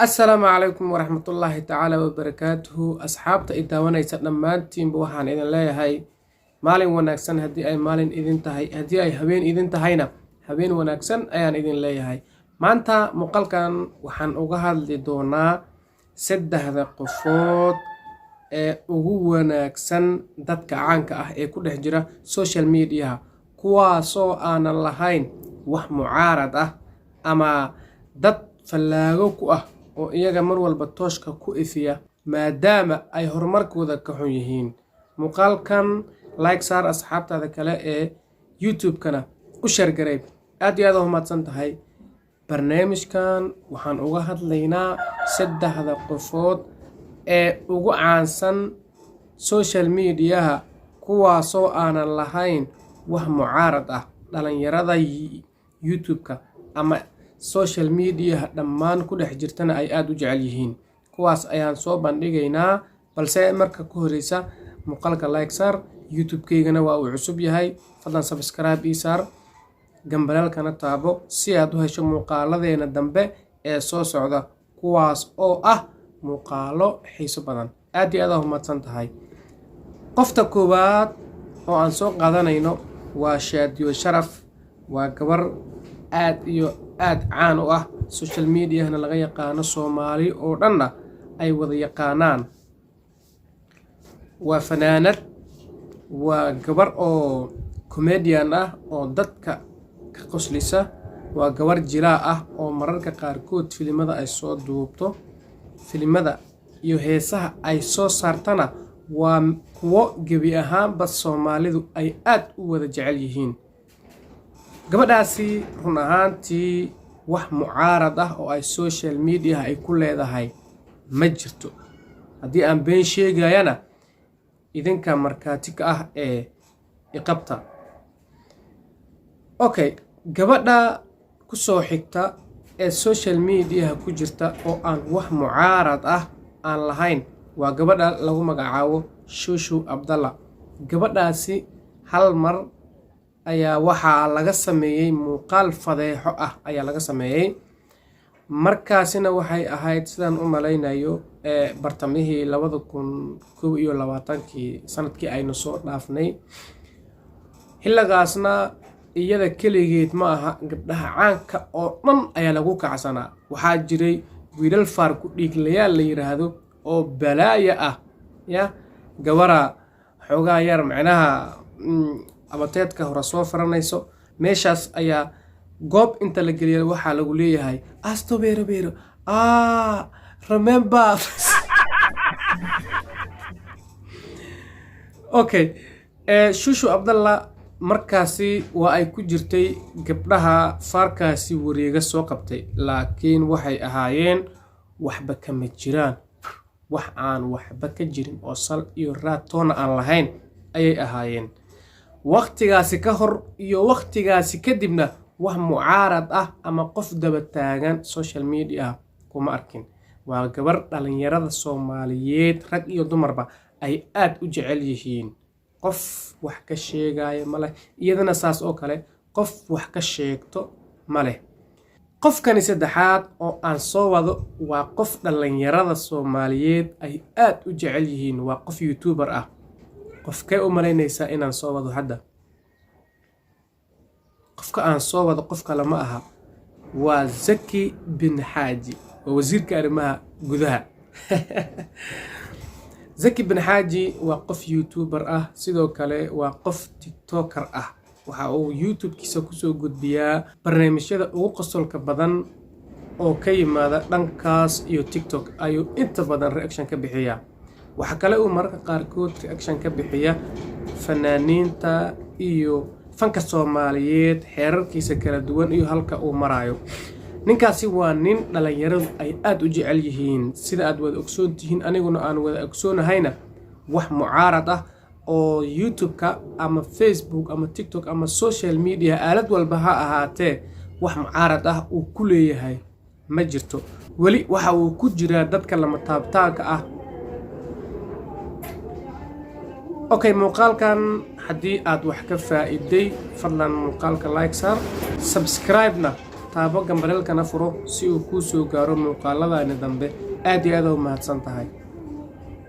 السلام عليكم ورحمة الله تعالى وبركاته أصحابتا إداوانيسا دمانتين بوحان إذن leeyahay maalin wanaagsan haddii ay maalin idin tahay haddii ay habeen idin tahayna habeen wanaagsan ayaan idin leeyahay maanta muuqaalkan waxaan uga hadli doonaa saddexda qofood ee ugu wanaagsan dadka caanka ah ee ku dhex jira social media kuwaasoo aanan lahayn wax mucaarad ah ama dad fallaago ku ah oo iyaga mar walba tooshka ku ifiya maadaama ay horumarkooda ka xun yihiin muuqaalkan like saar asxaabtaada kale ee YouTube-kana u share gareeb aad iyo aad u mahadsan tahay barnaamijkan waxaan uga hadlaynaa saddexda qofood ee ugu caansan social media kuwaasoo aanan lahayn wax mucaarad ah dhalinyarada YouTube-ka ama social media dhammaan ku dhex jirtana ay aad u jecel yihiin kuwaas ayaan soo bandhigaynaa balse marka ku horeysa muuqaalka like saar YouTube-keygana waa uu cusub yahay fadlan subscribe ii saar gambalaalkana taabo si aad u hesho muuqaaladeena dambe ee soo socda kuwaas oo ah muuqaalo xiiso badan aad iyo aad u mahadsan tahay qofta koowaad oo aan soo qaadanayno waa Shaadiyo Sharaf waa gabar aad iyo aad caan u ah social media-na laga yaqaano Soomaali oo dhanna ay wada yaqaanaan waa fanaanad waa gabar oo comedian ah oo dadka ka qoslisa waa gabar jilaa ah oo mararka qaarkood filimada ay soo duubto filimada iyo heesaha ay soo saartana waa kuwo gebi ahaanba Soomaalidu ay aad u wada jecel yihiin gabadhaasi run ahaantii wax mucaarad ah oo ay social media ay ku leedahay ma jirto haddii aan been sheegayana idinka markaati ka ah ee iqabta okay gabadha ku soo xigta ee social media ku jirta oo aan wax mucaarad ah aan lahayn waa gabadha lagu magacaabo Shushu Abdalla gabadhaasi hal mar ayaa waxaa laga sameeyay muuqaal fadeexo ah ayaa laga sameeyay markaasina waxay ahayd sidaan u malaynayo bartamihii 2021kii sanadkii aynu soo dhaafnay xilligaasna iyada kaligeed ma aha gabdhaha caanka oo dhan ayaa lagu kacsanaa waxaa jiray wiilal faar ku dhiiglayaal la yiraahdo oo balaaya ah ya gabara xogaa yar macnaha abateedka hore soo faranayso meeshaas ayaa goob inta la geliyo waxaa lagu leeyahay asto beero remember okay Shushu Abdalla markaasi waa ay ku jirtay gabdhaha faarkaasi wareega soo qabtay laakiin waxay ahaayeen waxba kama jiraan wax aan waxba ka jirin oo sal iyo raatoona aan lahayn ayay ahaayeen waqtigaasi ka hor iyo waqtigaasi kadibna wax mucaarad ah ama qof daba taagan social media kuma arkin waa gabar dhalinyarada Soomaaliyeed rag iyo dumarba ay aad u jecel yihiin qof wax ka sheegaya male iyadana saas oo kale qof wax ka sheegto male qofkani saddexaad oo aan soo wado waa qof dhalinyarada Soomaaliyeed ay aad u jecel yihiin waa qof YouTuber ah qofkay u malaynaysaa inaan soo wado hadda qofka aan soo wado qof kale ma aha waa Zaki bin Haji waa wasiirka arrimaha gudaha Zaki bin Haji waa qof YouTuber ah sidoo kale waa qof TikToker ah waxa uu YouTube-kiisa ku soo gudbiyaa barnaamijyada ugu qosolka badan oo ka yimaada dhankaas iyo TikTok ayuu inta badan reaction ka bixiyaa waxa kale uu mararka qaarkood reaction ka bixiya fanaaniinta iyo fanka Soomaaliyeed xeerarkiisa kala duwan iyo halka uu marayo ninkaasi waa nin dhalinyaradu ay aad u jecel yihiin sida aad wada ogsoon tihiin aniguna aan wada ogsoonahayna wax mucaarad ah oo YouTube-ka ama Facebook ama TikTok ama social media aalad walba ha ahaatee wax mucaarad ah uu ku leeyahay ma jirto wali waxa uu ku jiraa dadka lama taabtaanka ah okay muuqaalkan haddii aad wax ka faa'iiday fadlan muuqaalka like saar subscribe-na taabo gambareelkana furo si uu kuu soo gaaro muuqaaladaani dambe. aad iyo aad u mahadsan tahay.